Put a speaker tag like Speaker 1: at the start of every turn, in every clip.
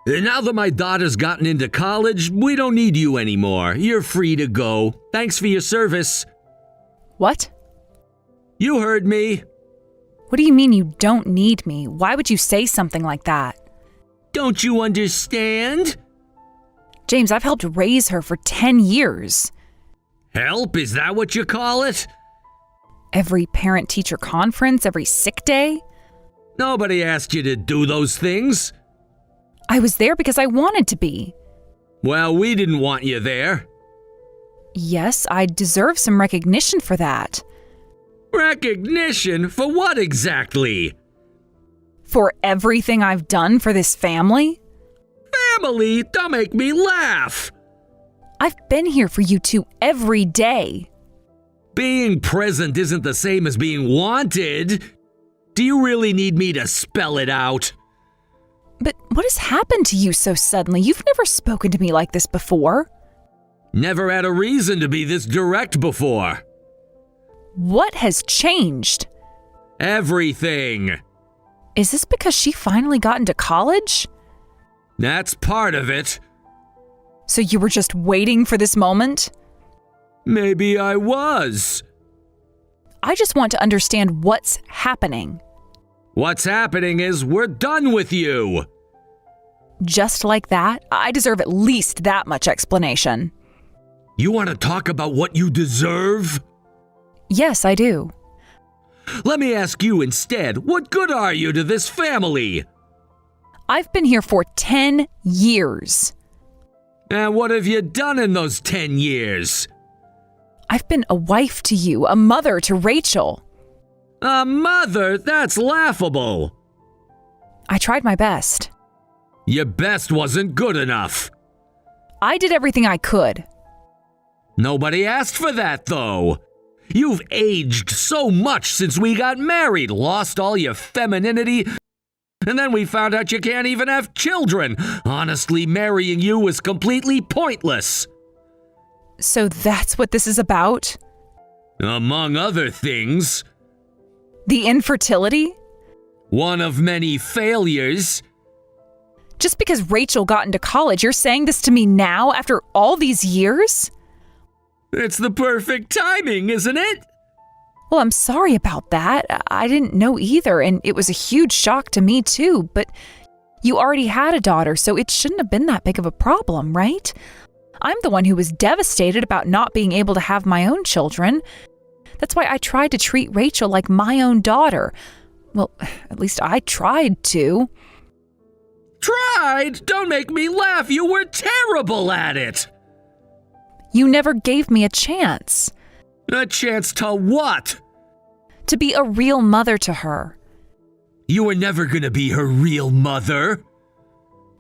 Speaker 1: Now that my daughter's gotten into college, we don't need you anymore. You're free to go. Thanks for your service.
Speaker 2: What?
Speaker 1: You heard me.
Speaker 2: What do you mean you don't need me? Why would you say something like that?
Speaker 1: Don't you understand?
Speaker 2: James, I've helped raise her for 10 years.
Speaker 1: Help? Is that what you call it?
Speaker 2: Every parent-teacher conference, every sick day.
Speaker 1: Nobody asked you to do those things.
Speaker 2: I was there because I wanted to be.
Speaker 1: Well, we didn't want you there.
Speaker 2: Yes, I deserve some recognition for that.
Speaker 1: Recognition? For what exactly?
Speaker 2: For everything I've done for this family?
Speaker 1: Family? Don't make me laugh.
Speaker 2: I've been here for you two every day.
Speaker 1: Being present isn't the same as being wanted. Do you really need me to spell it out?
Speaker 2: But what has happened to you so suddenly? You've never spoken to me like this before.
Speaker 1: Never had a reason to be this direct before.
Speaker 2: What has changed?
Speaker 1: Everything.
Speaker 2: Is this because she finally got into college?
Speaker 1: That's part of it.
Speaker 2: So you were just waiting for this moment?
Speaker 1: Maybe I was.
Speaker 2: I just want to understand what's happening.
Speaker 1: What's happening is we're done with you.
Speaker 2: Just like that? I deserve at least that much explanation.
Speaker 1: You want to talk about what you deserve?
Speaker 2: Yes, I do.
Speaker 1: Let me ask you instead, what good are you to this family?
Speaker 2: I've been here for 10 years.
Speaker 1: And what have you done in those 10 years?
Speaker 2: I've been a wife to you, a mother to Rachel.
Speaker 1: A mother? That's laughable.
Speaker 2: I tried my best.
Speaker 1: Your best wasn't good enough.
Speaker 2: I did everything I could.
Speaker 1: Nobody asked for that, though. You've aged so much since we got married, lost all your femininity, and then we found out you can't even have children. Honestly, marrying you was completely pointless.
Speaker 2: So that's what this is about?
Speaker 1: Among other things.
Speaker 2: The infertility?
Speaker 1: One of many failures.
Speaker 2: Just because Rachel got into college, you're saying this to me now after all these years?
Speaker 1: It's the perfect timing, isn't it?
Speaker 2: Well, I'm sorry about that. I didn't know either, and it was a huge shock to me too, but you already had a daughter, so it shouldn't have been that big of a problem, right? I'm the one who was devastated about not being able to have my own children. That's why I tried to treat Rachel like my own daughter. Well, at least I tried to.
Speaker 1: Tried? Don't make me laugh. You were terrible at it.
Speaker 2: You never gave me a chance.
Speaker 1: A chance to what?
Speaker 2: To be a real mother to her.
Speaker 1: You were never gonna be her real mother.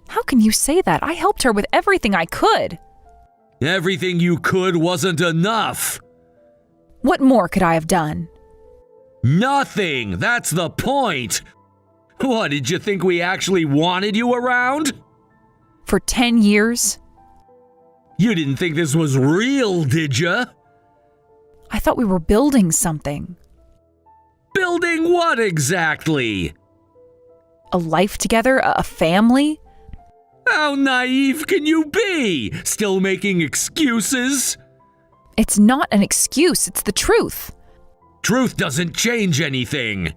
Speaker 2: How can you say that? I helped her with everything I could.
Speaker 1: Everything you could wasn't enough.
Speaker 2: What more could I have done?
Speaker 1: Nothing. That's the point. What, did you think we actually wanted you around?
Speaker 2: For 10 years?
Speaker 1: You didn't think this was real, did you?
Speaker 2: I thought we were building something.
Speaker 1: Building what exactly?
Speaker 2: A life together? A family?
Speaker 1: How naive can you be? Still making excuses?
Speaker 2: It's not an excuse, it's the truth.
Speaker 1: Truth doesn't change anything.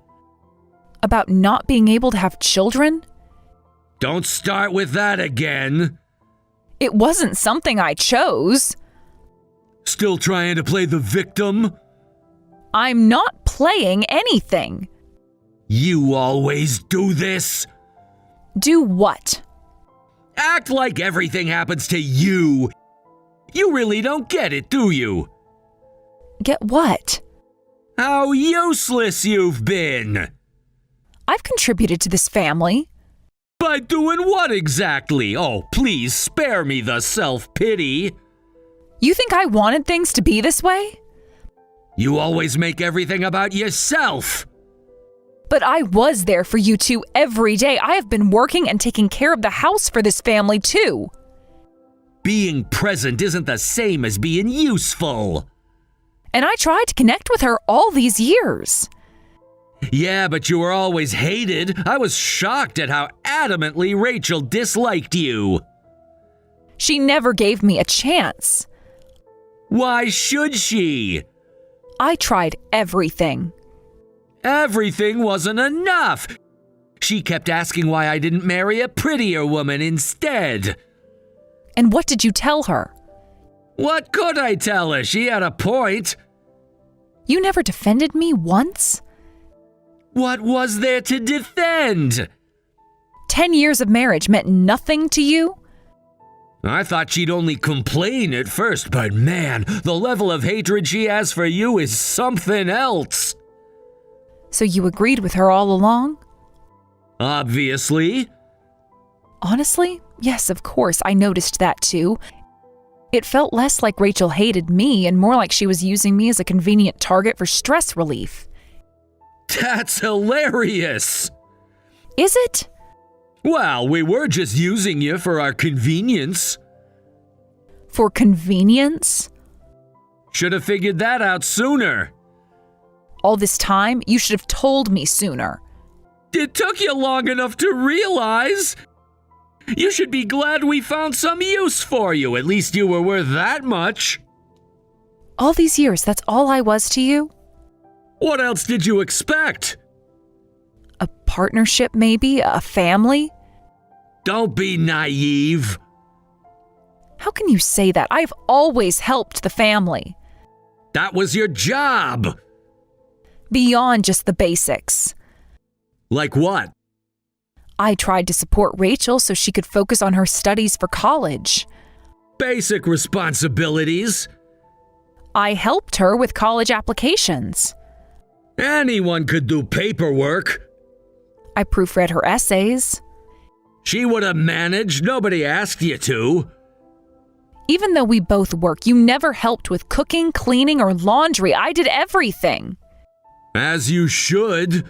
Speaker 2: About not being able to have children?
Speaker 1: Don't start with that again.
Speaker 2: It wasn't something I chose.
Speaker 1: Still trying to play the victim?
Speaker 2: I'm not playing anything.
Speaker 1: You always do this.
Speaker 2: Do what?
Speaker 1: Act like everything happens to you. You really don't get it, do you?
Speaker 2: Get what?
Speaker 1: How useless you've been.
Speaker 2: I've contributed to this family.
Speaker 1: By doing what exactly? Oh, please spare me the self-pity.
Speaker 2: You think I wanted things to be this way?
Speaker 1: You always make everything about yourself.
Speaker 2: But I was there for you two every day. I have been working and taking care of the house for this family too.
Speaker 1: Being present isn't the same as being useful.
Speaker 2: And I tried to connect with her all these years.
Speaker 1: Yeah, but you were always hated. I was shocked at how adamantly Rachel disliked you.
Speaker 2: She never gave me a chance.
Speaker 1: Why should she?
Speaker 2: I tried everything.
Speaker 1: Everything wasn't enough. She kept asking why I didn't marry a prettier woman instead.
Speaker 2: And what did you tell her?
Speaker 1: What could I tell her? She had a point.
Speaker 2: You never defended me once?
Speaker 1: What was there to defend?
Speaker 2: 10 years of marriage meant nothing to you?
Speaker 1: I thought she'd only complain at first, but man, the level of hatred she has for you is something else.
Speaker 2: So you agreed with her all along?
Speaker 1: Obviously.
Speaker 2: Honestly, yes, of course, I noticed that too. It felt less like Rachel hated me and more like she was using me as a convenient target for stress relief.
Speaker 1: That's hilarious.
Speaker 2: Is it?
Speaker 1: Well, we were just using you for our convenience.
Speaker 2: For convenience?
Speaker 1: Should have figured that out sooner.
Speaker 2: All this time, you should have told me sooner.
Speaker 1: It took you long enough to realize. You should be glad we found some use for you. At least you were worth that much.
Speaker 2: All these years, that's all I was to you?
Speaker 1: What else did you expect?
Speaker 2: A partnership, maybe? A family?
Speaker 1: Don't be naive.
Speaker 2: How can you say that? I've always helped the family.
Speaker 1: That was your job.
Speaker 2: Beyond just the basics.
Speaker 1: Like what?
Speaker 2: I tried to support Rachel so she could focus on her studies for college.
Speaker 1: Basic responsibilities.
Speaker 2: I helped her with college applications.
Speaker 1: Anyone could do paperwork.
Speaker 2: I proofread her essays.
Speaker 1: She would have managed. Nobody asked you to.
Speaker 2: Even though we both work, you never helped with cooking, cleaning, or laundry. I did everything.
Speaker 1: As you should.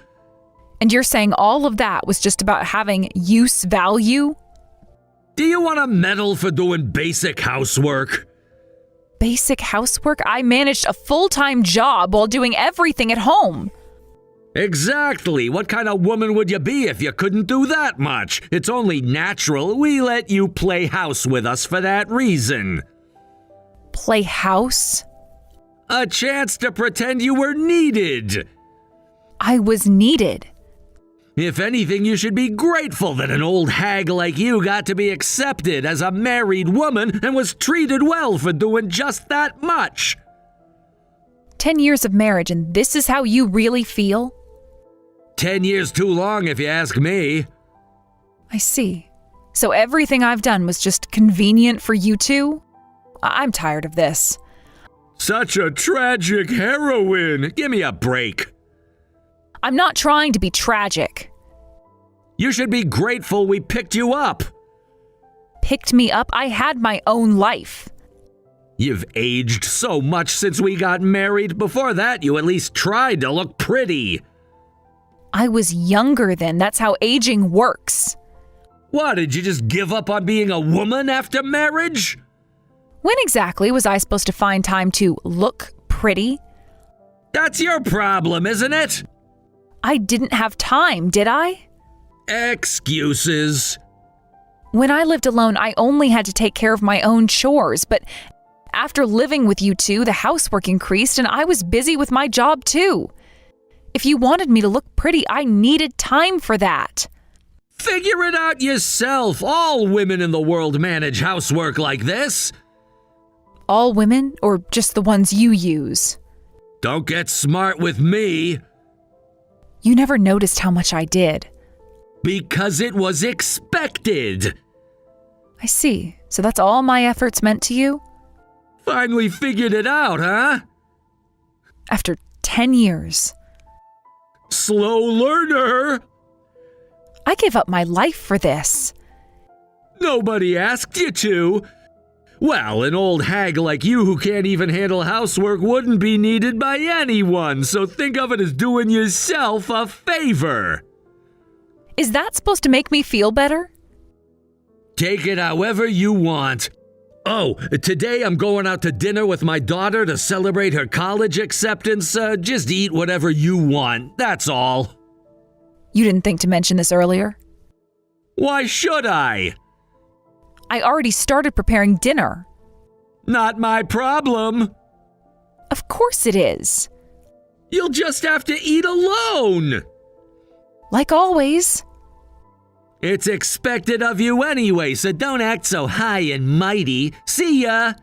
Speaker 2: And you're saying all of that was just about having use value?
Speaker 1: Do you want a medal for doing basic housework?
Speaker 2: Basic housework? I managed a full-time job while doing everything at home.
Speaker 1: Exactly. What kind of woman would you be if you couldn't do that much? It's only natural we let you play house with us for that reason.
Speaker 2: Play house?
Speaker 1: A chance to pretend you were needed.
Speaker 2: I was needed.
Speaker 1: If anything, you should be grateful that an old hag like you got to be accepted as a married woman and was treated well for doing just that much.
Speaker 2: 10 years of marriage, and this is how you really feel?
Speaker 1: 10 years too long, if you ask me.
Speaker 2: I see. So everything I've done was just convenient for you two? I'm tired of this.
Speaker 1: Such a tragic heroine. Give me a break.
Speaker 2: I'm not trying to be tragic.
Speaker 1: You should be grateful we picked you up.
Speaker 2: Picked me up? I had my own life.
Speaker 1: You've aged so much since we got married. Before that, you at least tried to look pretty.
Speaker 2: I was younger then. That's how aging works.
Speaker 1: What, did you just give up on being a woman after marriage?
Speaker 2: When exactly was I supposed to find time to look pretty?
Speaker 1: That's your problem, isn't it?
Speaker 2: I didn't have time, did I?
Speaker 1: Excuses.
Speaker 2: When I lived alone, I only had to take care of my own chores, but after living with you two, the housework increased and I was busy with my job too. If you wanted me to look pretty, I needed time for that.
Speaker 1: Figure it out yourself. All women in the world manage housework like this.
Speaker 2: All women, or just the ones you use?
Speaker 1: Don't get smart with me.
Speaker 2: You never noticed how much I did.
Speaker 1: Because it was expected.
Speaker 2: I see. So that's all my efforts meant to you?
Speaker 1: Finally figured it out, huh?
Speaker 2: After 10 years.
Speaker 1: Slow learner.
Speaker 2: I gave up my life for this.
Speaker 1: Nobody asked you to. Well, an old hag like you who can't even handle housework wouldn't be needed by anyone, so think of it as doing yourself a favor.
Speaker 2: Is that supposed to make me feel better?
Speaker 1: Take it however you want. Oh, today I'm going out to dinner with my daughter to celebrate her college acceptance. Just eat whatever you want, that's all.
Speaker 2: You didn't think to mention this earlier?
Speaker 1: Why should I?
Speaker 2: I already started preparing dinner.
Speaker 1: Not my problem.
Speaker 2: Of course it is.
Speaker 1: You'll just have to eat alone.
Speaker 2: Like always.
Speaker 1: It's expected of you anyway, so don't act so high and mighty. See ya!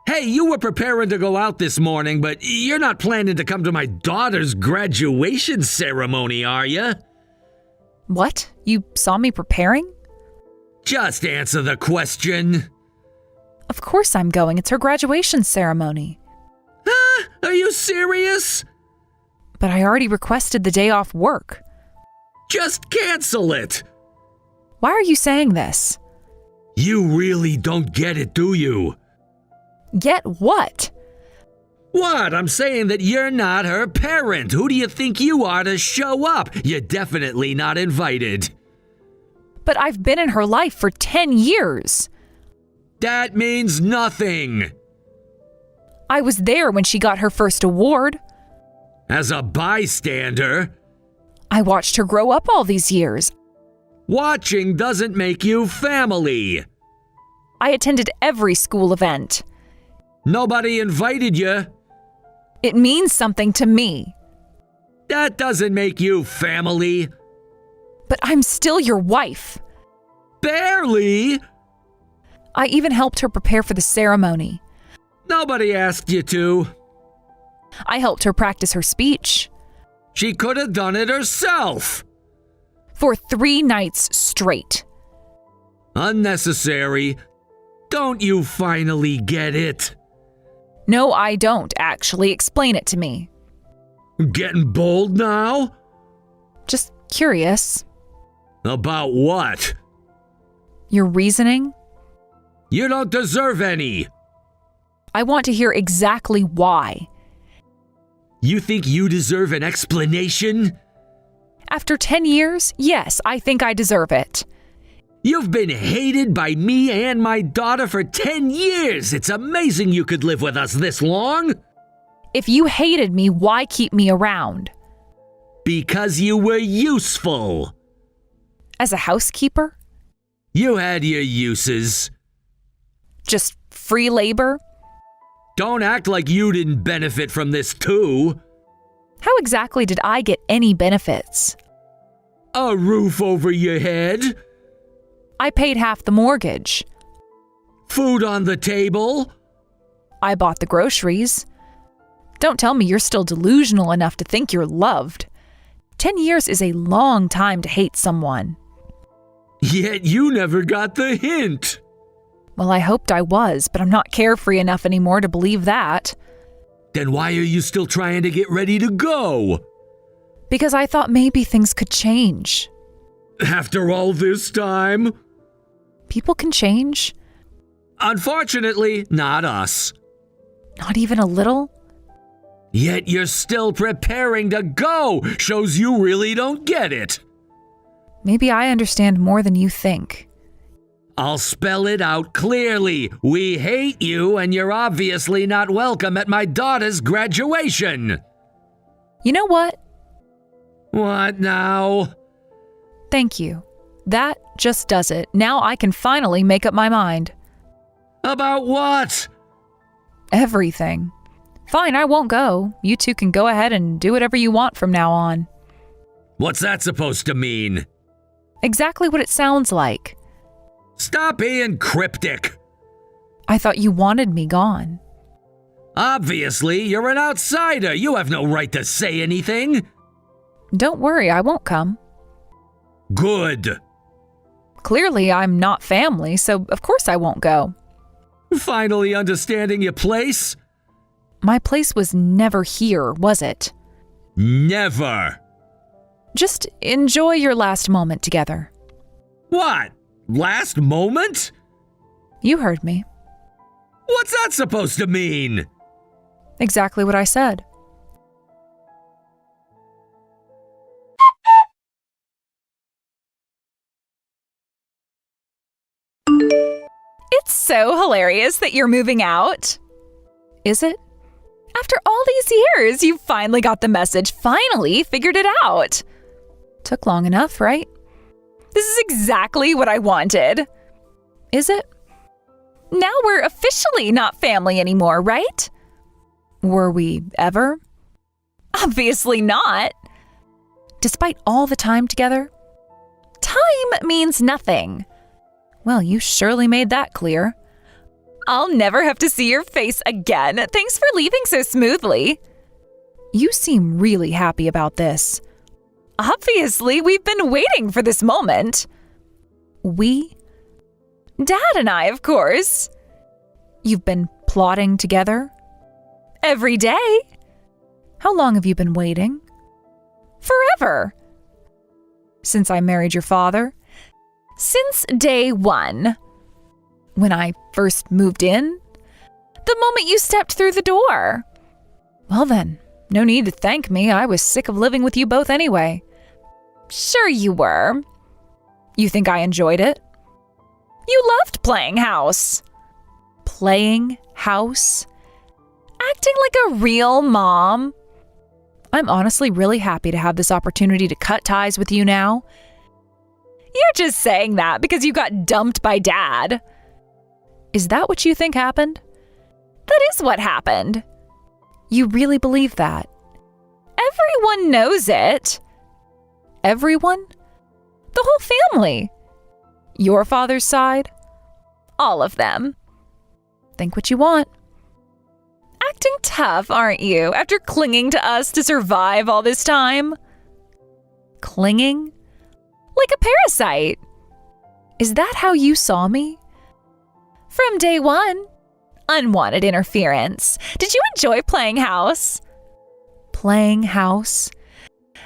Speaker 1: Hey, you were preparing to go out this morning, but you're not planning to come to my daughter's graduation ceremony, are you?
Speaker 2: What? You saw me preparing?
Speaker 1: Just answer the question.
Speaker 2: Of course I'm going. It's her graduation ceremony.
Speaker 1: Huh? Are you serious?
Speaker 2: But I already requested the day off work.
Speaker 1: Just cancel it.
Speaker 2: Why are you saying this?
Speaker 1: You really don't get it, do you?
Speaker 2: Get what?
Speaker 1: What? I'm saying that you're not her parent. Who do you think you are to show up? You're definitely not invited.
Speaker 2: But I've been in her life for 10 years.
Speaker 1: That means nothing.
Speaker 2: I was there when she got her first award.
Speaker 1: As a bystander,
Speaker 2: I watched her grow up all these years.
Speaker 1: watching doesn't make you family.
Speaker 2: I attended every school event.
Speaker 1: Nobody invited you.
Speaker 2: It means something to me.
Speaker 1: That doesn't make you family.
Speaker 2: But I'm still your wife.
Speaker 1: Barely.
Speaker 2: I even helped her prepare for the ceremony.
Speaker 1: Nobody asked you to.
Speaker 2: I helped her practice her speech.
Speaker 1: She could have done it herself.
Speaker 2: For 3 nights straight.
Speaker 1: Unnecessary. Don't you finally get it?
Speaker 2: No, I don't actually. Explain it to me.
Speaker 1: Getting bold now?
Speaker 2: Just curious.
Speaker 1: About what?
Speaker 2: Your reasoning?
Speaker 1: You don't deserve any.
Speaker 2: I want to hear exactly why.
Speaker 1: You think you deserve an explanation?
Speaker 2: After 10 years, yes, I think I deserve it.
Speaker 1: You've been hated by me and my daughter for 10 years. It's amazing you could live with us this long.
Speaker 2: If you hated me, why keep me around?
Speaker 1: Because you were useful.
Speaker 2: As a housekeeper?
Speaker 1: You had your uses.
Speaker 2: Just free labor?
Speaker 1: Don't act like you didn't benefit from this too.
Speaker 2: How exactly did I get any benefits?
Speaker 1: A roof over your head.
Speaker 2: I paid half the mortgage.
Speaker 1: Food on the table.
Speaker 2: I bought the groceries. Don't tell me you're still delusional enough to think you're loved. 10 years is a long time to hate someone.
Speaker 1: Yet you never got the hint.
Speaker 2: Well, I hoped I was, but I'm not carefree enough anymore to believe that.
Speaker 1: Then why are you still trying to get ready to go?
Speaker 2: Because I thought maybe things could change.
Speaker 1: After all this time?
Speaker 2: People can change.
Speaker 1: Unfortunately, not us.
Speaker 2: Not even a little?
Speaker 1: Yet you're still preparing to go. Shows you really don't get it.
Speaker 2: Maybe I understand more than you think.
Speaker 1: I'll spell it out clearly. We hate you, and you're obviously not welcome at my daughter's graduation.
Speaker 2: You know what?
Speaker 1: What now?
Speaker 2: Thank you. That just does it. Now I can finally make up my mind.
Speaker 1: About what?
Speaker 2: Everything. Fine, I won't go. You two can go ahead and do whatever you want from now on.
Speaker 1: What's that supposed to mean?
Speaker 2: Exactly what it sounds like.
Speaker 1: Stop being cryptic.
Speaker 2: I thought you wanted me gone.
Speaker 1: Obviously, you're an outsider. You have no right to say anything.
Speaker 2: Don't worry, I won't come.
Speaker 1: Good.
Speaker 2: Clearly, I'm not family, so of course I won't go.
Speaker 1: Finally understanding your place?
Speaker 2: My place was never here, was it?
Speaker 1: Never.
Speaker 2: Just enjoy your last moment together.
Speaker 1: What? Last moment?
Speaker 2: You heard me.
Speaker 1: What's that supposed to mean?
Speaker 2: Exactly what I said. so hilarious that you're moving out. Is it? After all these years, you finally got the message, finally figured it out. Took long enough, right? This is exactly what I wanted. Is it? Now we're officially not family anymore, right? Were we ever? Obviously not. Despite all the time together? Time means nothing. Well, you surely made that clear. I'll never have to see your face again. Thanks for leaving so smoothly. You seem really happy about this. Obviously, we've been waiting for this moment. We? Dad and I, of course. You've been plotting together? Every day. How long have you been waiting? Forever. Since I married your father? Since day one. When I first moved in? The moment you stepped through the door. Well then, no need to thank me. I was sick of living with you both anyway. Sure you were. You think I enjoyed it? You loved playing house. Playing house? Acting like a real mom. I'm honestly really happy to have this opportunity to cut ties with you now. You're just saying that because you got dumped by Dad. Is that what you think happened? That is what happened. You really believe that? Everyone knows it. Everyone? The whole family. Your father's side? All of them. Think what you want. Acting tough, aren't you, after clinging to us to survive all this time? Clinging? Like a parasite. Is that how you saw me? From day one. Unwanted interference. Did you enjoy playing house? Playing house?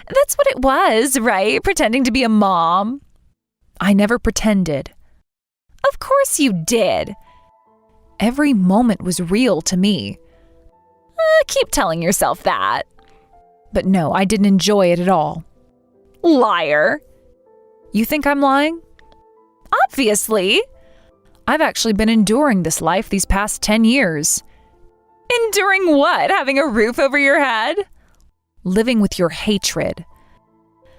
Speaker 2: That's what it was, right? Pretending to be a mom. I never pretended. Of course you did. Every moment was real to me. Keep telling yourself that. But no, I didn't enjoy it at all. Liar. You think I'm lying? Obviously. I've actually been enduring this life these past 10 years. Enduring what? Having a roof over your head? Living with your hatred.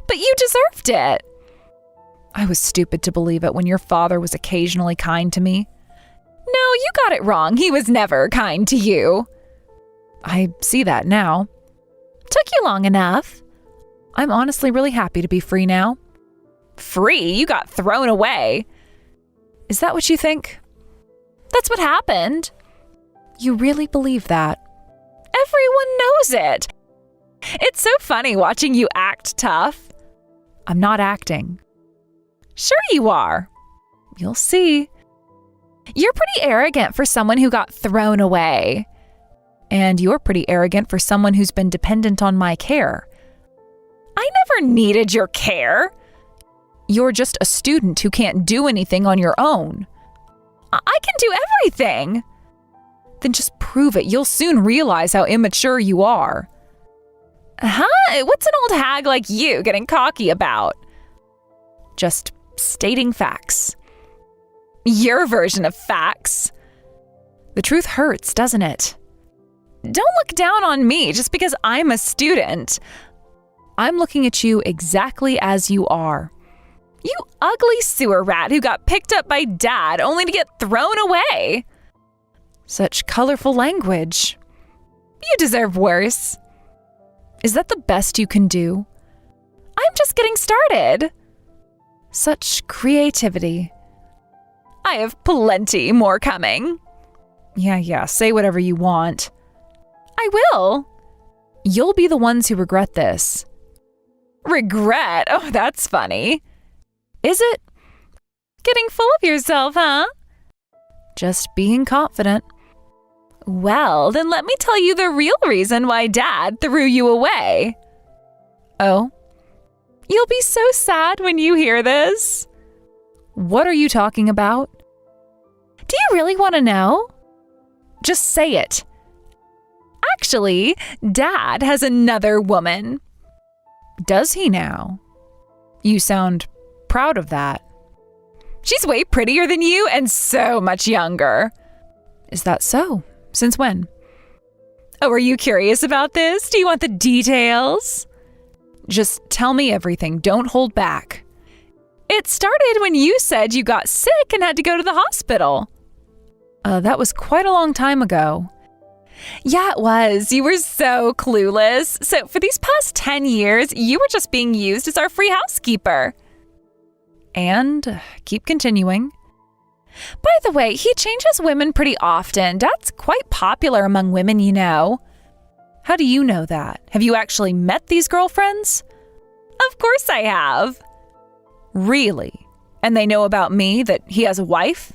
Speaker 2: But you deserved it. I was stupid to believe it when your father was occasionally kind to me. No, you got it wrong. He was never kind to you. I see that now. Took you long enough. I'm honestly really happy to be free now. Free? You got thrown away. Is that what you think? That's what happened. You really believe that? Everyone knows it. It's so funny watching you act tough. I'm not acting. Sure you are. You'll see. You're pretty arrogant for someone who got thrown away. And you're pretty arrogant for someone who's been dependent on my care. I never needed your care. You're just a student who can't do anything on your own. I can do everything. Then just prove it. You'll soon realize how immature you are. Huh? What's an old hag like you getting cocky about? Just stating facts. Your version of facts. The truth hurts, doesn't it? Don't look down on me just because I'm a student. I'm looking at you exactly as you are. You ugly sewer rat who got picked up by Dad only to get thrown away. Such colorful language. You deserve worse. Is that the best you can do? I'm just getting started. Such creativity. I have plenty more coming. Yeah, say whatever you want. I will. You'll be the ones who regret this. Regret? Oh, that's funny. Is it? Getting full of yourself, huh? Just being confident. Well, then let me tell you the real reason why Dad threw you away. Oh? You'll be so sad when you hear this. What are you talking about? Do you really want to know? Just say it. Actually, Dad has another woman. Does he now? You sound proud of that. She's way prettier than you and so much younger. Is that so? Since when? Oh, are you curious about this? Do you want the details? Just tell me everything. Don't hold back. It started when you said you got sick and had to go to the hospital. That was quite a long time ago. Yeah, it was. You were so clueless. So for these past 10 years, you were just being used as our free housekeeper. And keep continuing. By the way, he changes women pretty often. Dad's quite popular among women, you know. How do you know that? Have you actually met these girlfriends? Of course I have. Really? And they know about me, that he has a wife?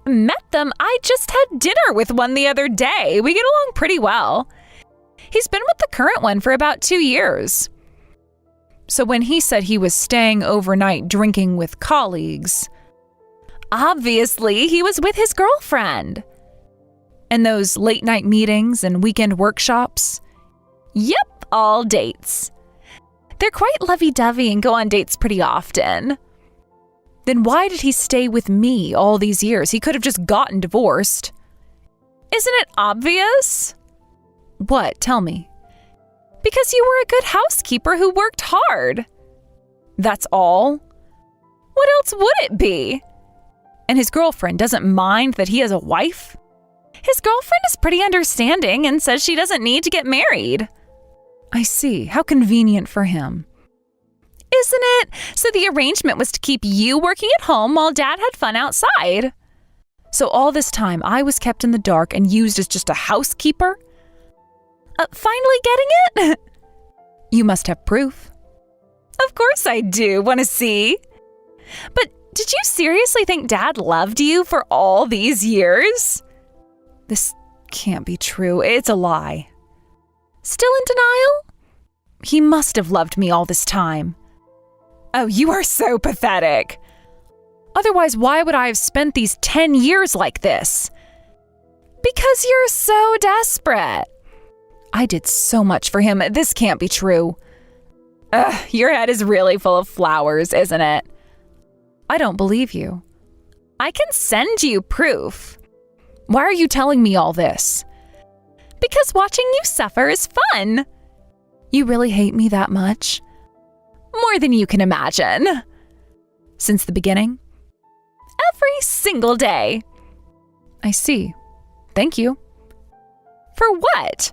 Speaker 2: Met them. I just had dinner with one the other day. We get along pretty well. He's been with the current one for about 2 years. So when he said he was staying overnight drinking with colleagues, obviously he was with his girlfriend. And those late night meetings and weekend workshops? Yep, all dates. They're quite lovey-dovey and go on dates pretty often. Then why did he stay with me all these years? He could have just gotten divorced. Isn't it obvious? What? Tell me. Because you were a good housekeeper who worked hard. That's all? What else would it be? And his girlfriend doesn't mind that he has a wife? His girlfriend is pretty understanding and says she doesn't need to get married. I see. How convenient for him. Isn't it? So the arrangement was to keep you working at home while Dad had fun outside. So all this time I was kept in the dark and used as just a housekeeper? Finally getting it? You must have proof. Of course I do. Want to see? But did you seriously think Dad loved you for all these years? This can't be true. It's a lie. Still in denial? He must have loved me all this time. Oh, you are so pathetic. Otherwise, why would I have spent these 10 years like this? Because you're so desperate. I did so much for him. This can't be true. Your head is really full of flowers, isn't it? I don't believe you. I can send you proof. Why are you telling me all this? Because watching you suffer is fun. You really hate me that much? More than you can imagine. Since the beginning? Every single day. I see. Thank you. For what?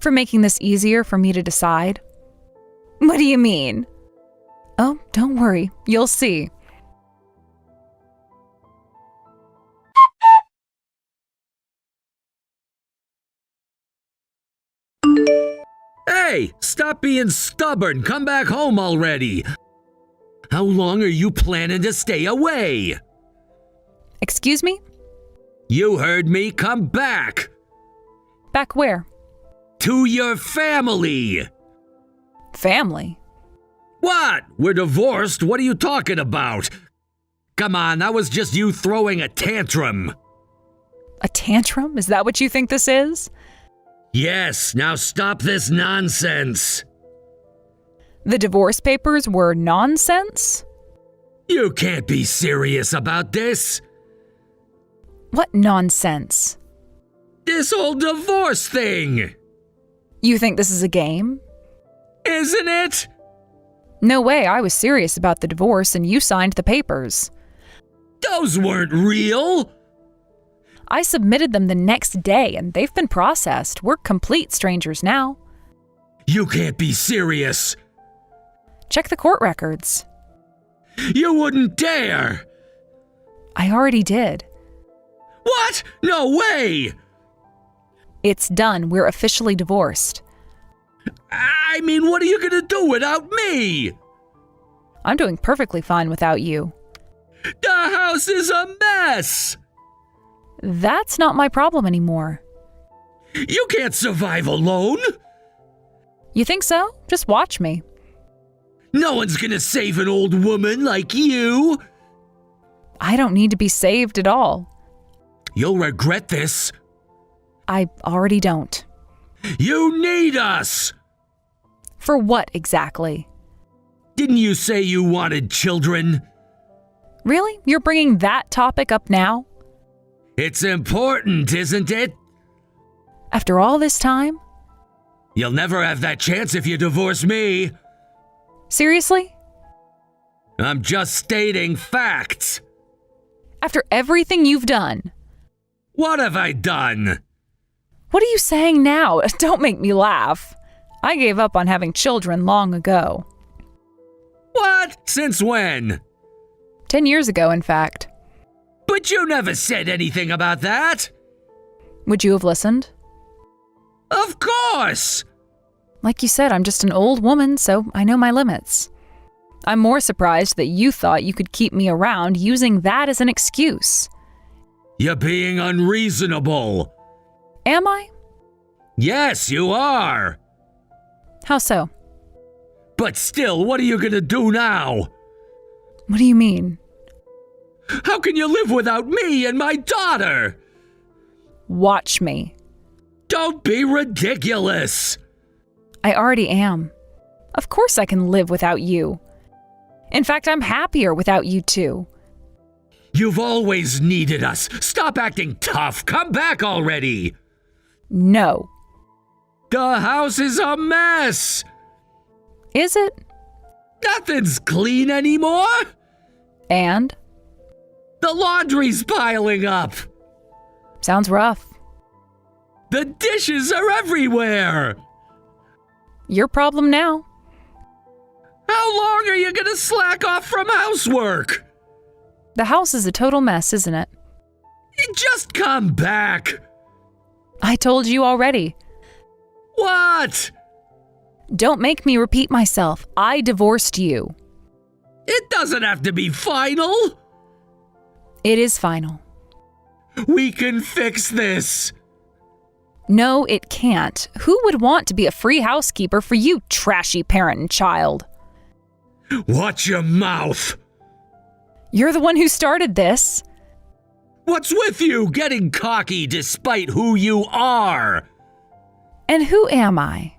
Speaker 2: For making this easier for me to decide. What do you mean? Oh, don't worry. You'll see.
Speaker 1: Hey, stop being stubborn. Come back home already. How long are you planning to stay away?
Speaker 2: Excuse me?
Speaker 1: You heard me. Come back.
Speaker 2: Back where?
Speaker 1: To your family.
Speaker 2: Family?
Speaker 1: What? We're divorced? What are you talking about? Come on, that was just you throwing a tantrum.
Speaker 2: A tantrum? Is that what you think this is?
Speaker 1: Yes, now stop this nonsense.
Speaker 2: The divorce papers were nonsense?
Speaker 1: You can't be serious about this.
Speaker 2: What nonsense?
Speaker 1: This whole divorce thing.
Speaker 2: You think this is a game?
Speaker 1: Isn't it?
Speaker 2: No way, I was serious about the divorce and you signed the papers.
Speaker 1: Those weren't real.
Speaker 2: I submitted them the next day and they've been processed. We're complete strangers now.
Speaker 1: You can't be serious.
Speaker 2: Check the court records.
Speaker 1: You wouldn't dare.
Speaker 2: I already did.
Speaker 1: What? No way.
Speaker 2: It's done. We're officially divorced.
Speaker 1: I mean, what are you gonna do without me?
Speaker 2: I'm doing perfectly fine without you.
Speaker 1: The house is a mess.
Speaker 2: That's not my problem anymore.
Speaker 1: You can't survive alone.
Speaker 2: You think so? Just watch me.
Speaker 1: No one's gonna save an old woman like you.
Speaker 2: I don't need to be saved at all.
Speaker 1: You'll regret this.
Speaker 2: I already don't.
Speaker 1: You need us.
Speaker 2: For what exactly?
Speaker 1: Didn't you say you wanted children?
Speaker 2: Really? You're bringing that topic up now?
Speaker 1: It's important, isn't it?
Speaker 2: After all this time?
Speaker 1: You'll never have that chance if you divorce me.
Speaker 2: Seriously?
Speaker 1: I'm just stating facts.
Speaker 2: After everything you've done?
Speaker 1: What have I done?
Speaker 2: What are you saying now? Don't make me laugh. I gave up on having children long ago.
Speaker 1: What? Since when?
Speaker 2: 10 years ago, in fact.
Speaker 1: But you never said anything about that.
Speaker 2: Would you have listened?
Speaker 1: Of course.
Speaker 2: Like you said, I'm just an old woman, so I know my limits. I'm more surprised that you thought you could keep me around using that as an excuse.
Speaker 1: You're being unreasonable.
Speaker 2: Am I?
Speaker 1: Yes, you are.
Speaker 2: How so?
Speaker 1: But still, what are you gonna do now?
Speaker 2: What do you mean?
Speaker 1: How can you live without me and my daughter?
Speaker 2: Watch me.
Speaker 1: Don't be ridiculous.
Speaker 2: I already am. Of course I can live without you. In fact, I'm happier without you too.
Speaker 1: You've always needed us. Stop acting tough. Come back already.
Speaker 2: No.
Speaker 1: The house is a mess.
Speaker 2: Is it?
Speaker 1: Nothing's clean anymore.
Speaker 2: And?
Speaker 1: The laundry's piling up.
Speaker 2: Sounds rough.
Speaker 1: The dishes are everywhere.
Speaker 2: Your problem now.
Speaker 1: How long are you gonna slack off from housework?
Speaker 2: The house is a total mess, isn't it?
Speaker 1: Just come back.
Speaker 2: I told you already.
Speaker 1: What?
Speaker 2: Don't make me repeat myself. I divorced you.
Speaker 1: It doesn't have to be final.
Speaker 2: It is final.
Speaker 1: We can fix this.
Speaker 2: No, it can't. Who would want to be a free housekeeper for you, trashy parent and child?
Speaker 1: Watch your mouth.
Speaker 2: You're the one who started this.
Speaker 1: What's with you getting cocky despite who you are?
Speaker 2: And who am I?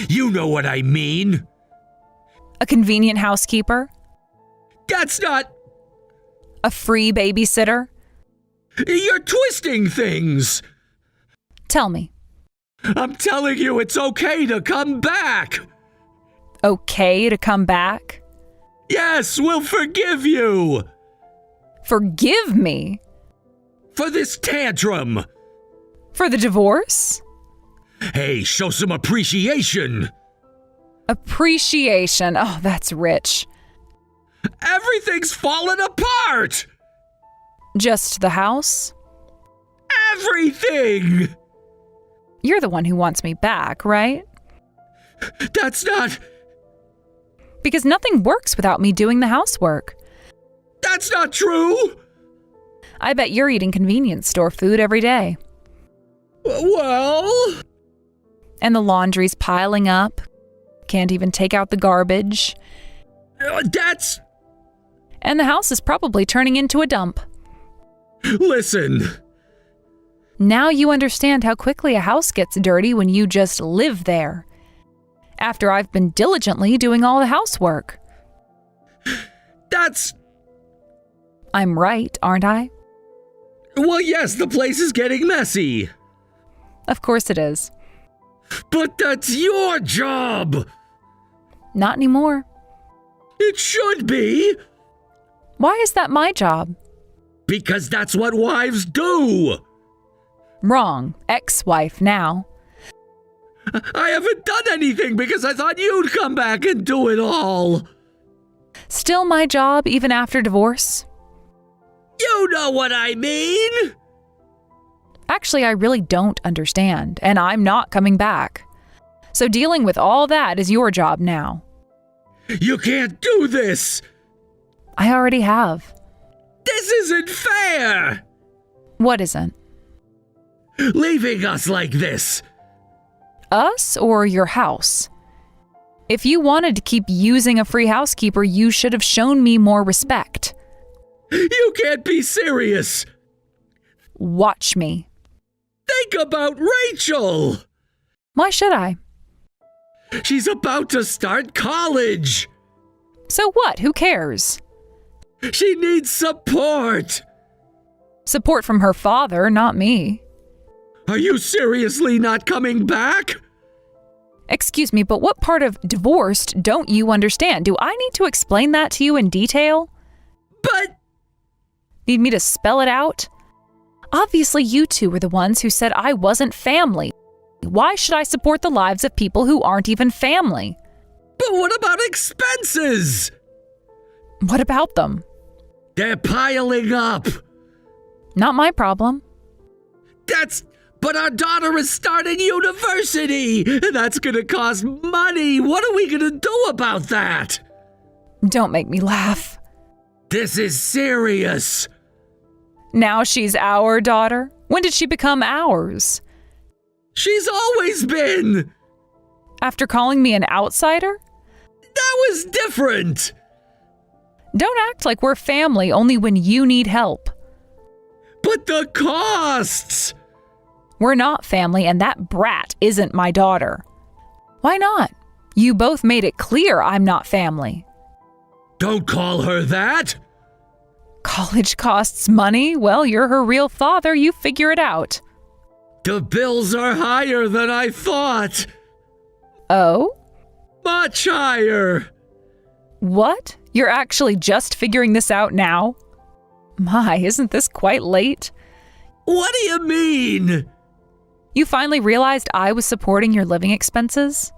Speaker 1: You know what I mean.
Speaker 2: A convenient housekeeper?
Speaker 1: That's not...
Speaker 2: A free babysitter?
Speaker 1: You're twisting things.
Speaker 2: Tell me.
Speaker 1: I'm telling you it's okay to come back.
Speaker 2: Okay to come back?
Speaker 1: Yes, we'll forgive you.
Speaker 2: Forgive me?
Speaker 1: For this tantrum.
Speaker 2: For the divorce?
Speaker 1: Hey, show some appreciation.
Speaker 2: Appreciation. Oh, that's rich.
Speaker 1: Everything's fallen apart.
Speaker 2: Just the house?
Speaker 1: Everything.
Speaker 2: You're the one who wants me back, right?
Speaker 1: That's not...
Speaker 2: Because nothing works without me doing the housework.
Speaker 1: That's not true.
Speaker 2: I bet you're eating convenience store food every day.
Speaker 1: Well...
Speaker 2: And the laundry's piling up. Can't even take out the garbage.
Speaker 1: That's...
Speaker 2: And the house is probably turning into a dump.
Speaker 1: Listen.
Speaker 2: Now you understand how quickly a house gets dirty when you just live there. After I've been diligently doing all the housework.
Speaker 1: That's...
Speaker 2: I'm right, aren't I?
Speaker 1: Well, yes, the place is getting messy.
Speaker 2: Of course it is.
Speaker 1: But that's your job.
Speaker 2: Not anymore.
Speaker 1: It should be.
Speaker 2: Why is that my job?
Speaker 1: Because that's what wives do.
Speaker 2: Wrong. Ex-wife now.
Speaker 1: I haven't done anything because I thought you'd come back and do it all.
Speaker 2: Still my job even after divorce?
Speaker 1: You know what I mean.
Speaker 2: Actually, I really don't understand, and I'm not coming back. So dealing with all that is your job now.
Speaker 1: You can't do this.
Speaker 2: I already have.
Speaker 1: This isn't fair.
Speaker 2: What isn't?
Speaker 1: Leaving us like this.
Speaker 2: Us or your house? If you wanted to keep using a free housekeeper, you should have shown me more respect.
Speaker 1: You can't be serious.
Speaker 2: Watch me.
Speaker 1: Think about Rachel.
Speaker 2: Why should I?
Speaker 1: She's about to start college.
Speaker 2: So what? Who cares?
Speaker 1: She needs support!
Speaker 2: Support from her father, not me.
Speaker 1: Are you seriously not coming back?
Speaker 2: Excuse me, but what part of divorced don't you understand? Do I need to explain that to you in detail?
Speaker 1: But
Speaker 2: Need me to spell it out? Obviously, you two were the ones who said I wasn't family. Why should I support the lives of people who aren't even family?
Speaker 1: what about expenses?
Speaker 2: What about them?
Speaker 1: They're piling up.
Speaker 2: Not my problem.
Speaker 1: But our daughter is starting university. That's gonna cost money. What are we gonna do about that?
Speaker 2: Don't make me laugh.
Speaker 1: This is serious.
Speaker 2: Now she's our daughter? When did she become ours?
Speaker 1: She's always been.
Speaker 2: After calling me an outsider?
Speaker 1: That was different.
Speaker 2: Don't act like we're family only when you need help.
Speaker 1: But the costs.
Speaker 2: We're not family, and that brat isn't my daughter. Why not? You both made it clear I'm not family.
Speaker 1: Don't call her that.
Speaker 2: College costs money? Well, you're her real father. You figure it out.
Speaker 1: The bills are higher than I thought.
Speaker 2: Oh?
Speaker 1: Much higher.
Speaker 2: What? You're actually just figuring this out now? My, isn't this quite late?
Speaker 1: What do you mean?
Speaker 2: You finally realized I was supporting your living expenses?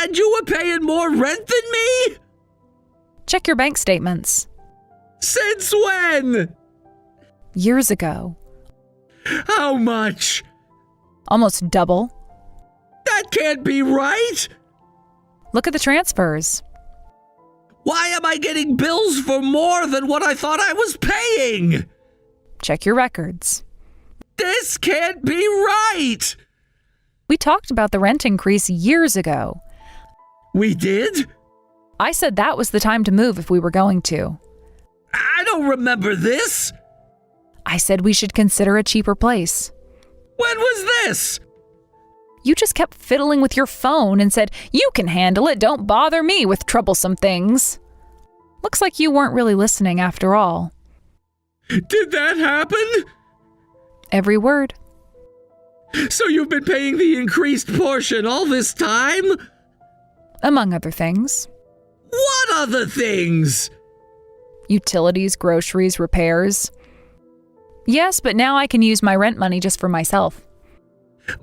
Speaker 1: And you were paying more rent than me?
Speaker 2: Check your bank statements.
Speaker 1: Since when?
Speaker 2: Years ago.
Speaker 1: How much?
Speaker 2: Almost double.
Speaker 1: That can't be right.
Speaker 2: Look at the transfers.
Speaker 1: Why am I getting bills for more than what I thought I was paying?
Speaker 2: Check your records.
Speaker 1: This can't be right.
Speaker 2: We talked about the rent increase years ago.
Speaker 1: We did?
Speaker 2: I said that was the time to move if we were going to.
Speaker 1: I don't remember this.
Speaker 2: I said we should consider a cheaper place.
Speaker 1: When was this?
Speaker 2: You just kept fiddling with your phone and said, "You can handle it, don't bother me with troublesome things." Looks like you weren't really listening after all.
Speaker 1: Did that happen?
Speaker 2: Every word.
Speaker 1: So you've been paying the increased portion all this time?
Speaker 2: Among other things.
Speaker 1: What other things?
Speaker 2: Utilities, groceries, repairs. Yes, but now I can use my rent money just for myself.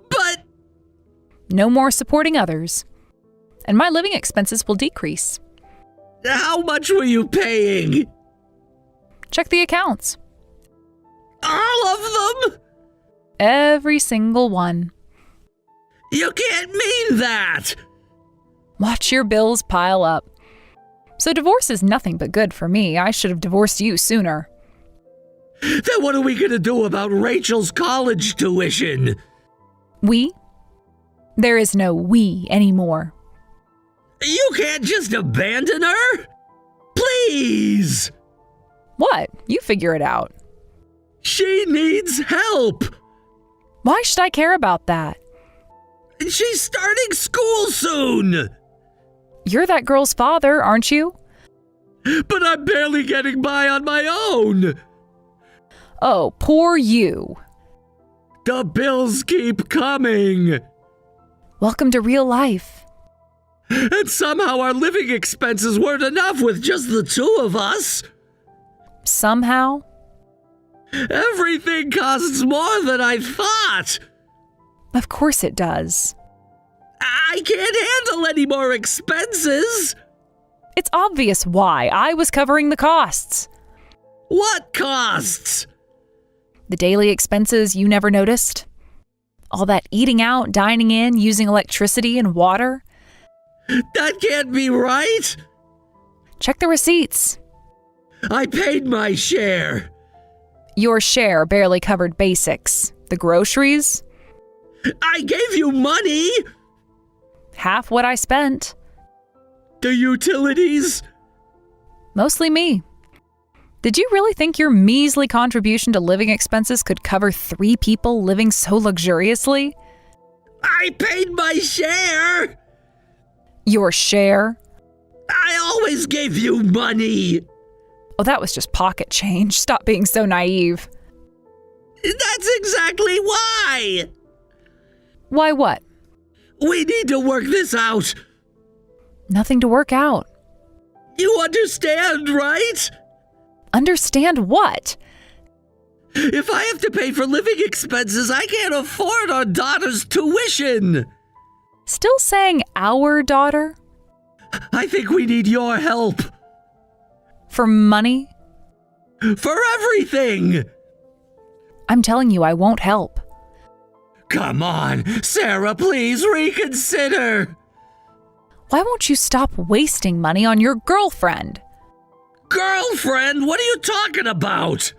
Speaker 1: But
Speaker 2: No more supporting others. And my living expenses will decrease.
Speaker 1: how much were you paying?
Speaker 2: Check the accounts.
Speaker 1: All of them?
Speaker 2: Every single one.
Speaker 1: You can't mean that.
Speaker 2: Watch your bills pile up. So divorce is nothing but good for me. I should have divorced you sooner.
Speaker 1: Then what are we gonna do about Rachel's college tuition?
Speaker 2: We? There is no we anymore.
Speaker 1: You can't just abandon her? Please!
Speaker 2: What? You figure it out.
Speaker 1: She needs help!
Speaker 2: Why should I care about that?
Speaker 1: She's starting school soon!
Speaker 2: You're that girl's father, aren't you?
Speaker 1: But I'm barely getting by on my own!
Speaker 2: Oh, poor you.
Speaker 1: The bills keep coming!
Speaker 2: Welcome to real life.
Speaker 1: And somehow our living expenses weren't enough with just the two of us!
Speaker 2: Somehow?
Speaker 1: Everything costs more than I thought!
Speaker 2: Of course it does.
Speaker 1: I can't handle any more expenses!
Speaker 2: It's obvious why. I was covering the costs.
Speaker 1: What costs?
Speaker 2: The daily expenses you never noticed. All that eating out, dining in, using electricity and water.
Speaker 1: That can't be right!
Speaker 2: Check the receipts.
Speaker 1: I paid my share!
Speaker 2: Your share barely covered basics. The groceries?
Speaker 1: I gave you money!
Speaker 2: Half what I spent.
Speaker 1: The utilities?
Speaker 2: Mostly me. Did you really think your measly contribution to living expenses could cover 3 people living so luxuriously?
Speaker 1: I paid my share!
Speaker 2: Your share?
Speaker 1: I always gave you money!
Speaker 2: Oh, that was just pocket change. Stop being so naive.
Speaker 1: That's exactly why!
Speaker 2: Why what?
Speaker 1: We need to work this out.
Speaker 2: Nothing to work out.
Speaker 1: You understand, right?
Speaker 2: Understand what?
Speaker 1: If I have to pay for living expenses, I can't afford our daughter's tuition.
Speaker 2: Still saying our daughter?
Speaker 1: I think we need your help.
Speaker 2: For money?
Speaker 1: For everything.
Speaker 2: I'm telling you, I won't help.
Speaker 1: Come on, Sarah, please reconsider.
Speaker 2: Why won't you stop wasting money on your girlfriend?
Speaker 1: Girlfriend? What are you talking about?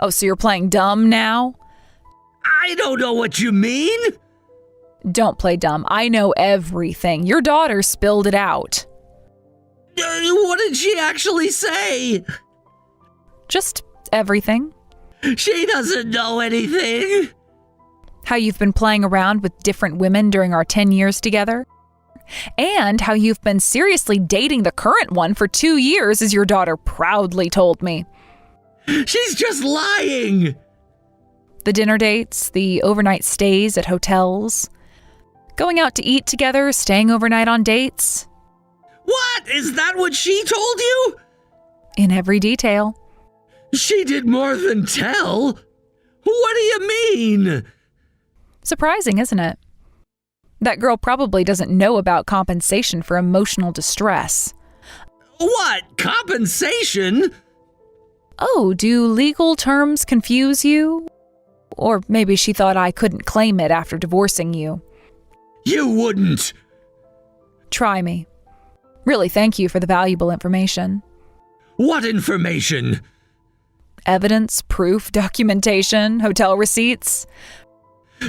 Speaker 2: Oh, so you're playing dumb now?
Speaker 1: I don't know what you mean.
Speaker 2: Don't play dumb. I know everything. Your daughter spilled it out.
Speaker 1: What did she actually say?
Speaker 2: Just everything.
Speaker 1: She doesn't know anything.
Speaker 2: How you've been playing around with different women during our 10 years together. And how you've been seriously dating the current one for 2 years, as your daughter proudly told me.
Speaker 1: She's just lying.
Speaker 2: The dinner dates, the overnight stays at hotels, going out to eat together, staying overnight on dates.
Speaker 1: What? Is that what she told you?
Speaker 2: In every detail.
Speaker 1: She did more than tell. What do you mean?
Speaker 2: Surprising, isn't it? That girl probably doesn't know about compensation for emotional distress.
Speaker 1: What? Compensation?
Speaker 2: Oh, do legal terms confuse you? Or maybe she thought I couldn't claim it after divorcing you.
Speaker 1: You wouldn't.
Speaker 2: Try me. Really, thank you for the valuable information.
Speaker 1: What information?
Speaker 2: Evidence, proof, documentation, hotel receipts.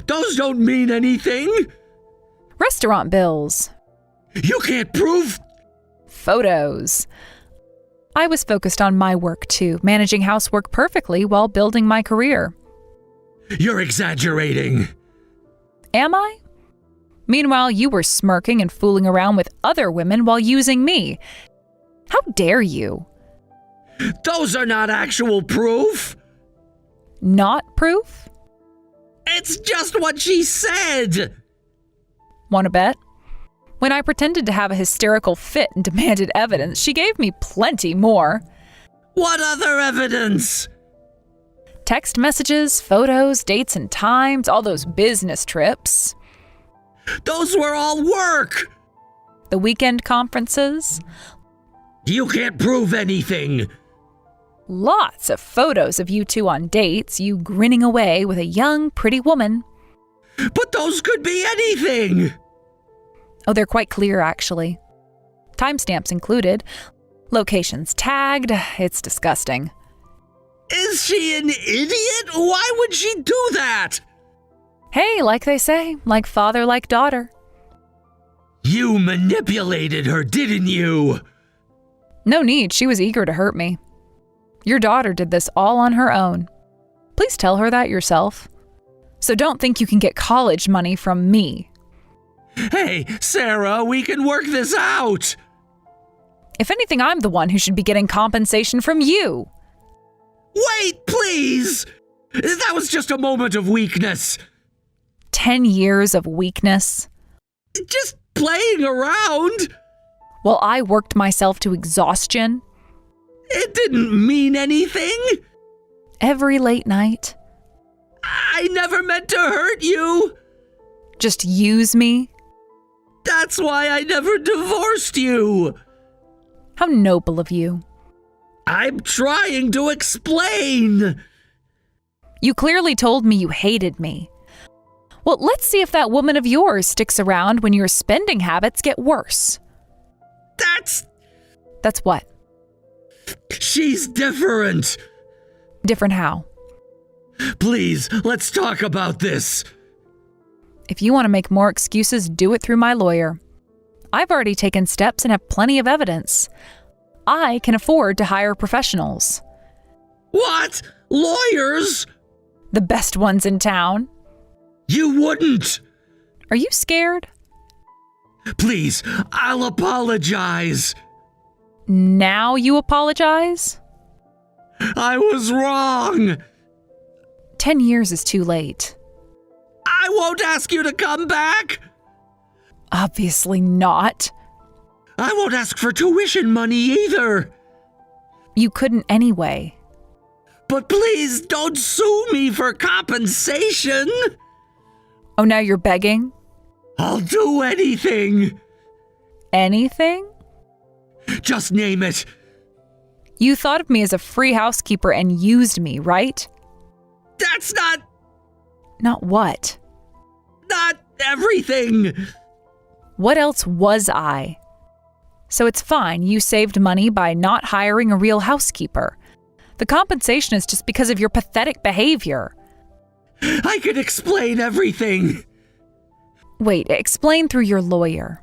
Speaker 1: Those don't mean anything.
Speaker 2: Restaurant bills.
Speaker 1: You can't prove.
Speaker 2: Photos. I was focused on my work too, managing housework perfectly while building my career.
Speaker 1: You're exaggerating.
Speaker 2: Am I? Meanwhile, you were smirking and fooling around with other women while using me. How dare you?
Speaker 1: Those are not actual proof.
Speaker 2: Not proof?
Speaker 1: It's just what she said.
Speaker 2: Want to bet? When I pretended to have a hysterical fit and demanded evidence, she gave me plenty more.
Speaker 1: What other evidence?
Speaker 2: Text messages, photos, dates and times, all those business trips.
Speaker 1: Those were all work.
Speaker 2: The weekend conferences.
Speaker 1: You can't prove anything.
Speaker 2: Lots of photos of you two on dates, you grinning away with a young, pretty woman.
Speaker 1: But those could be anything.
Speaker 2: Oh, they're quite clear, actually. Timestamps included. Locations tagged. It's disgusting.
Speaker 1: Is she an idiot? Why would she do that?
Speaker 2: Hey, like they say, like father, like daughter.
Speaker 1: You manipulated her, didn't you?
Speaker 2: No need, she was eager to hurt me. Your daughter did this all on her own. Please tell her that yourself. So don't think you can get college money from me.
Speaker 1: Hey, Sarah, we can work this out.
Speaker 2: If anything, I'm the one who should be getting compensation from you.
Speaker 1: Wait, please. That was just a moment of weakness.
Speaker 2: 10 years of weakness.
Speaker 1: Just playing around.
Speaker 2: While I worked myself to exhaustion.
Speaker 1: It didn't mean anything.
Speaker 2: Every late night.
Speaker 1: I never meant to hurt you.
Speaker 2: Just use me.
Speaker 1: That's why I never divorced you.
Speaker 2: How noble of you.
Speaker 1: I'm trying to explain.
Speaker 2: You clearly told me you hated me. Well, let's see if that woman of yours sticks around when your spending habits get worse. That's what?
Speaker 1: She's different.
Speaker 2: Different how?
Speaker 1: Please, let's talk about this.
Speaker 2: If you want to make more excuses, do it through my lawyer. I've already taken steps and have plenty of evidence. I can afford to hire professionals.
Speaker 1: What? Lawyers?
Speaker 2: The best ones in town.
Speaker 1: You wouldn't.
Speaker 2: Are you scared?
Speaker 1: Please, I'll apologize.
Speaker 2: Now you apologize?
Speaker 1: I was wrong.
Speaker 2: 10 years is too late.
Speaker 1: I won't ask you to come back.
Speaker 2: Obviously not.
Speaker 1: I won't ask for tuition money either.
Speaker 2: You couldn't anyway.
Speaker 1: But please don't sue me for compensation.
Speaker 2: Oh, now you're begging?
Speaker 1: I'll do anything.
Speaker 2: Anything?
Speaker 1: Just name it.
Speaker 2: You thought of me as a free housekeeper and used me, right?
Speaker 1: That's not
Speaker 2: Not
Speaker 1: everything.
Speaker 2: what else was I? So it's fine, you saved money by not hiring a real housekeeper. The compensation is just because of your pathetic behavior.
Speaker 1: I can explain everything.
Speaker 2: Wait, explain through your lawyer.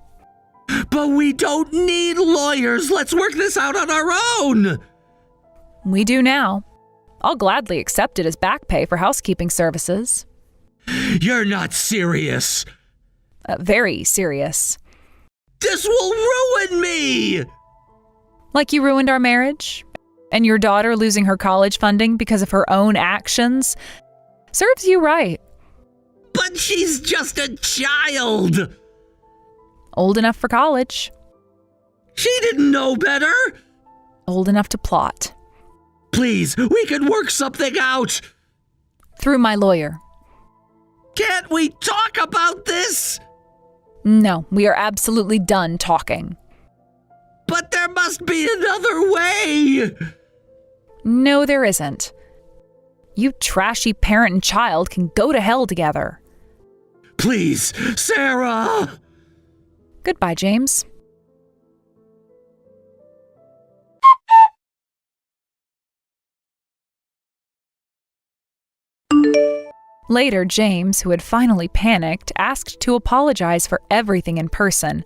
Speaker 1: But we don't need lawyers. Let's work this out on our own.
Speaker 2: We do now. I'll gladly accept it as back pay for housekeeping services.
Speaker 1: You're not serious.
Speaker 2: Very serious.
Speaker 1: This will ruin me.
Speaker 2: Like you ruined our marriage? And your daughter losing her college funding because of her own actions? Serves you right.
Speaker 1: But she's just a child.
Speaker 2: Old enough for college.
Speaker 1: She didn't know better.
Speaker 2: Old enough to plot.
Speaker 1: Please, we can work something out.
Speaker 2: Through my lawyer.
Speaker 1: Can't we talk about this?
Speaker 2: No, we are absolutely done talking.
Speaker 1: But there must be another way.
Speaker 2: No, there isn't. You trashy parent and child can go to hell together.
Speaker 1: Please, Sarah.
Speaker 2: Goodbye, James. Later, James, who had finally panicked, asked to apologize for everything in person.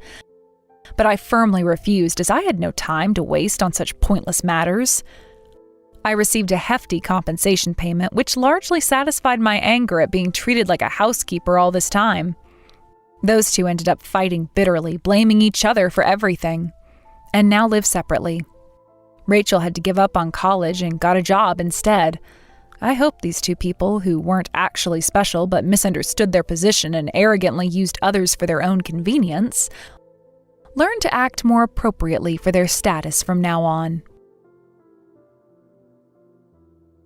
Speaker 2: But I firmly refused, as I had no time to waste on such pointless matters. I received a hefty compensation payment, which largely satisfied my anger at being treated like a housekeeper all this time. Those two ended up fighting bitterly, blaming each other for everything, and now live separately. Rachel had to give up on college and got a job instead. I hope these two people, who weren't actually special but misunderstood their position and arrogantly used others for their own convenience, learn to act more appropriately for their status from now on.